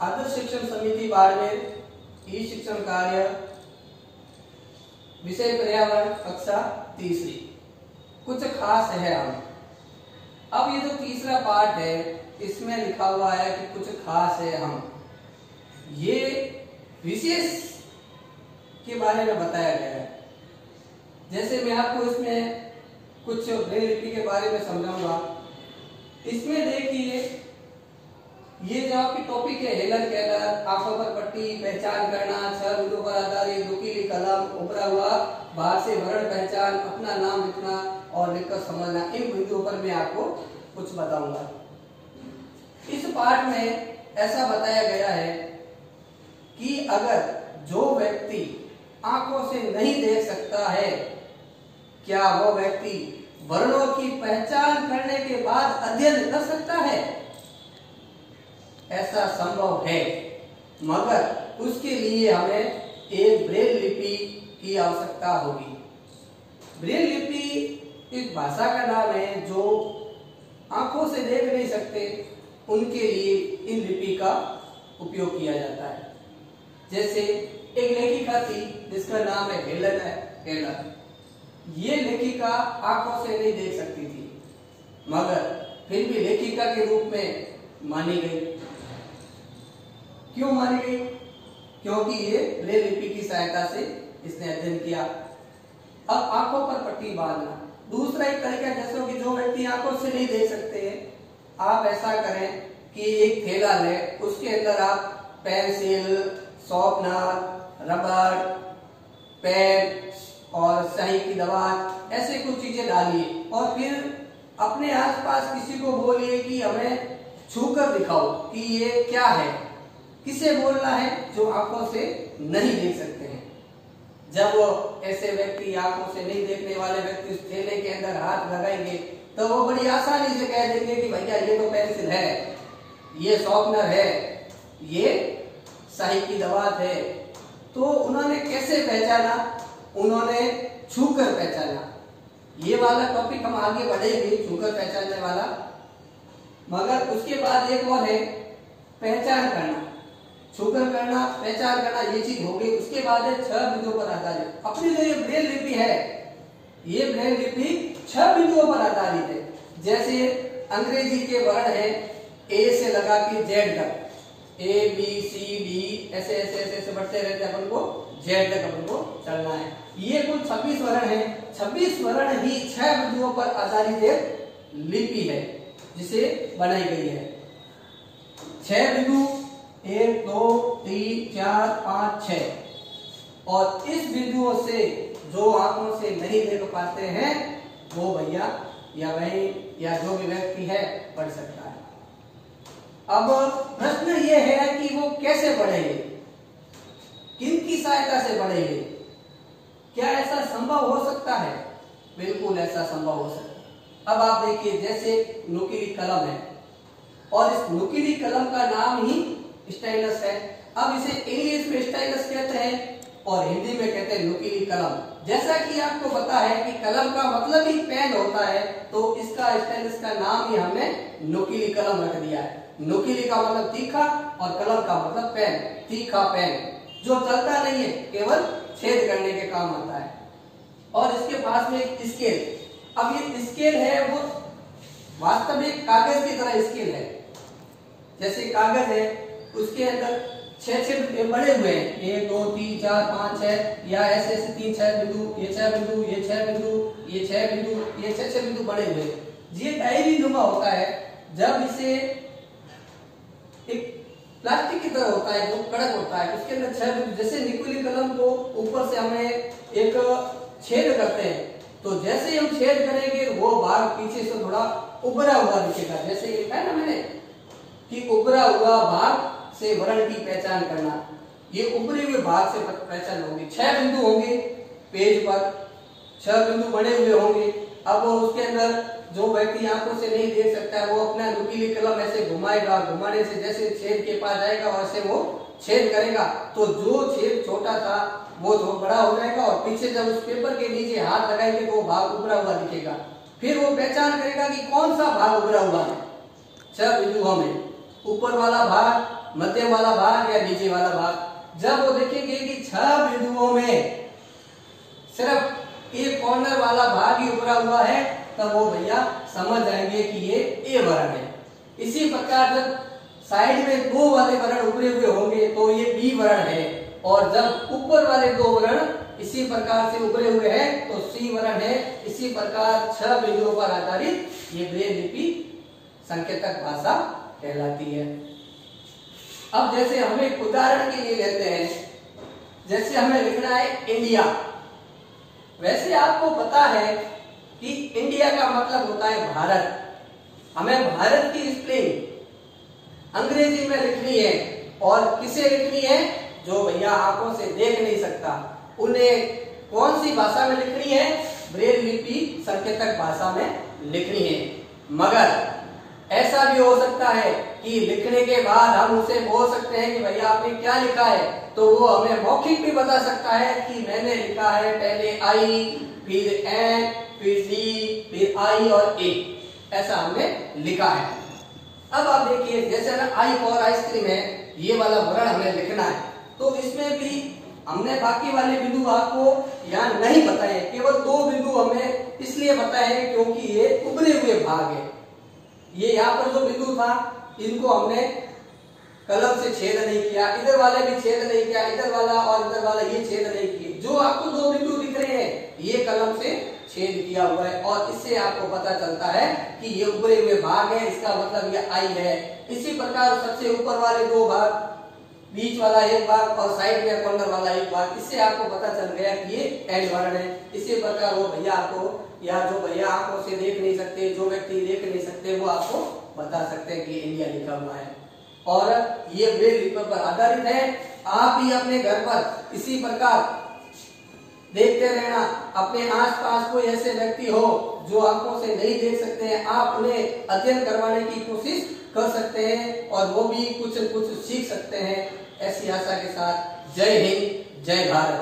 आदर्श शिक्षण समिति बाड़मेर, ई शिक्षण कार्य, विषय पर्यावरण, कक्षा तीसरी। कुछ खास है हम। अब ये जो तीसरा पार्ट है इसमें लिखा हुआ है कि कुछ खास है हम, ये विशेष के बारे में बताया गया है। जैसे मैं आपको इसमें कुछ ब्रेल लिपि के बारे में समझाऊंगा। इसमें देखिए ये जो आपकी टॉपिक है हेलर कैलर, आंखों पर पट्टी, पहचान करना, 6 बिंदुओं पर आधारित, नुकीली कलम, उभरा हुआ बाहर से वर्ण पहचान, अपना नाम लिखना और लिखकर समझना, इन बिंदुओं पर मैं आपको कुछ बताऊंगा। इस पाठ में ऐसा बताया गया है कि अगर जो व्यक्ति आंखों से नहीं देख सकता है, क्या वो व्यक्ति वर्णों की पहचान करने के बाद अध्ययन कर सकता है? ऐसा संभव है, मगर उसके लिए हमें एक ब्रेल लिपि की आवश्यकता होगी। ब्रेल लिपि एक भाषा का नाम है जो आंखों से देख नहीं सकते उनके लिए इन लिपि का उपयोग किया जाता है। जैसे एक लेखिका थी जिसका नाम है हेलन केलर। ये लेखिका आंखों से नहीं देख सकती थी, मगर फिर भी लेखिका के रूप में मानी गई। क्यों मानी गई? क्योंकि ये ब्रेल लिपि की सहायता से इसने अध्ययन किया। अब आंखों पर पट्टी बांधना दूसरा एक तरीका, जैसे कि जो व्यक्ति आंखों से नहीं देख सकते हैं, आप ऐसा करें कि एक थैला लें, उसके अंदर आप पेंसिल, शॉर्पनर, रबर, पेन और स्याही की दवा ऐसे कुछ चीजें डालिए और फिर अपने आसपास किसी को बोलिए कि हमें छूकर दिखाओ कि ये क्या है। किसे बोलना है? जो आंखों से नहीं देख सकते हैं। जब वो ऐसे व्यक्ति, आंखों से नहीं देखने वाले व्यक्ति उस थैले के अंदर हाथ लगाएंगे तो वो बड़ी आसानी से कह देंगे कि भैया ये तो पेंसिल है, ये शॉर्पनर है, ये स्याही की दवात है। तो उन्होंने कैसे पहचाना? उन्होंने छूकर पहचाना। ये वाला टॉपिक हम आगे बढ़ेंगे, छूकर पहचानने वाला। मगर उसके बाद एक और है पहचान करना। छूकर करना, पहचान करना, ये चीज हो गई। उसके बाद है 6 बिंदुओं पर आधारित। अपनी जो ये ब्रेल लिपि है, ये ब्रेल लिपि 6 बिंदुओं पर आधारित है। जैसे अंग्रेजी के वर्ण है ए से लगा के जेड तक, ए बी सी डी ऐसे ऐसे ऐसे ऐसे बढ़ते रहते हैं, अपन को जेड तक अपन को चलना है। ये कुल 26 वर्ण है। 26 वर्ण ही 6 बिंदुओं पर आधारित एक लिपि है जिसे बनाई गई है। 6 बिंदु 1 2 3 4 5 6 और इस बिंदुओं से जो आंखों से नहीं देख पाते हैं वो भैया या बहन या जो भी व्यक्ति है पढ़ सकता है। अब प्रश्न ये है कि वो कैसे पढ़ेंगे, किनकी सहायता से पढ़ेंगे? क्या ऐसा संभव हो सकता है? बिल्कुल ऐसा संभव हो सकता है। अब आप देखिए, जैसे नुकीली कलम है और इस नुकीली कलम का नाम ही स्टाइलस है। अब इसे इंग्लिश में स्टाइलस कहते हैं और हिंदी में कहते हैं नुकीली कलम। जैसा कि आपको पता है कि कलम का मतलब ही पेन होता है, तो इसका स्टाइलस का नाम ही हमने नुकीली कलम रख दिया है। नुकीली का मतलब तीखा और कलम का मतलब पेन, तीखा पेन जो चलता नहीं है, केवल छेद करने के काम आता है। और इसके पास में एक स्केल। अब ये स्केल है वो वास्तविक कागज की तरह स्केल है। जैसे कागज है उसके अंदर 6 बड़े हुए हैं, 1 2 3 4 5 6 या ऐसे ऐसे 3 6 बिंदु, ये 6 बिंदु, ये 6 बिंदु, ये 6 बिंदु, ये 6 बिंदु बड़े हुए हैं। ये डायरी नुमा होता है। जब इसे एक प्लास्टिक की तरह होता है जो कड़क होता है, उसके अंदर 6 बिंदु, जैसे नुकीली कलम को ऊपर से हमें एक छेद करते हैं, तो जैसे हम छेद करेंगे वो भाग पीछे से थोड़ा उभरा हुआ दिखेगा। जैसे लिखा है ना मैंने कि उभरा हुआ भाग से वर्ण की पहचान करना, ये उभरे हुए भाग से पहचान होगी। 6 बिंदु होंगे पेज पर, 6 बिंदु बने हुए होंगे। अब उसके अंदर जो व्यक्ति आंखों से नहीं देख सकता है वो अपना नुकीली कलम ऐसे घुमाएगा, घुमाने से जैसे छेद के पास जाएगा वैसे वो छेद करेगा, तो जो छेद छोटा था वो जो बड़ा हो जाएगा और पीछे जब उस पेपर के नीचे हाथ लगाएंगे तो वो भाग उभरा हुआ दिखेगा। फिर वो पहचान करेगा कि कौन सा भाग उभरा हुआ है। 6 बिंदुओं में ऊपर वाला भाग मध्य वाला भाग या नीचे वाला भाग। जब वो देखेंगे कि 6 बिंदुओं में सिर्फ एक कॉर्नर वाला भाग ही उभरा हुआ है, तब वो भैया समझ जाएंगे कि ये ए वर्ण है। इसी प्रकार जब साइड में 2 वाले वर्ण उभरे हुए होंगे तो ये बी वर्ण है, और जब ऊपर वाले 2 वर्ण इसी प्रकार से उभरे हुए हैं तो सी वर्ण है। इसी प्रकार 6 बिंदुओं पर आधारित ये ब्रेल लिपि संकेतक भाषा कहलाती है। अब जैसे हम एक उदाहरण के लिए लेते हैं, जैसे हमें लिखना है इंडिया। वैसे आपको पता है कि इंडिया का मतलब होता है भारत। हमें भारत की स्पेलिंग अंग्रेजी में लिखनी है, और किसे लिखनी है? जो भैया आंखों से देख नहीं सकता उन्हें कौन सी भाषा में लिखनी है? ब्रेल लिपि संकेतक भाषा में लिखनी है। मगर ऐसा भी हो सकता है कि लिखने के बाद हम उसे बोल सकते हैं कि भैया आपने क्या लिखा है, तो वो हमें मौखिक भी बता सकता है कि मैंने लिखा है पहले आई, फिर एन, फिर सी, फिर आई और ए, ऐसा हमने लिखा है। अब आप देखिए, जैसे ना आई फॉर आइसक्रीम है, ये वाला वर्ण हमें लिखना है, तो इसमें भी हमने बाकी वाले बिंदु आपको यहाँ नहीं बताए, केवल 2 बिंदु हमें इसलिए बताए क्योंकि ये उभरे हुए भाग है। ये यहाँ पर जो बिंदु था इनको हमने कलम से छेद नहीं किया, इधर वाले भी छेद नहीं किया, इधर वाला और इधर वाला ये छेद नहीं किए। जो आपको 2 बिंदु दिख रहे हैं ये कलम से छेद किया हुआ है, और इससे आपको पता चलता है कि ये उभरे हुए भाग है, इसका मतलब ये आई है। इसी प्रकार सबसे ऊपर वाले 2 भाग, बीच वाला एक भाग और साइड में कॉर्नर वाला एक भाग, इससे आपको पता चल गया कि ये एंड वर्ण है। इसी प्रकार वो भैया आपको, या जो भैया आंखों से देख नहीं सकते, जो व्यक्ति देख नहीं सकते, वो आपको बता सकते हैं कि इंडिया लिखा हुआ है। और ये ब्रेल लिपि पर आधारित है। आप भी अपने घर पर इसी प्रकार देखते रहना। अपने आसपास कोई ऐसे व्यक्ति हो जो आंखों से नहीं देख सकते हैं, आप उन्हें अध्ययन करवाने की कोशिश कर सकते हैं, और वो भी कुछ न कुछ सीख सकते हैं। ऐसी आशा के साथ जय हिंद, जय भारत।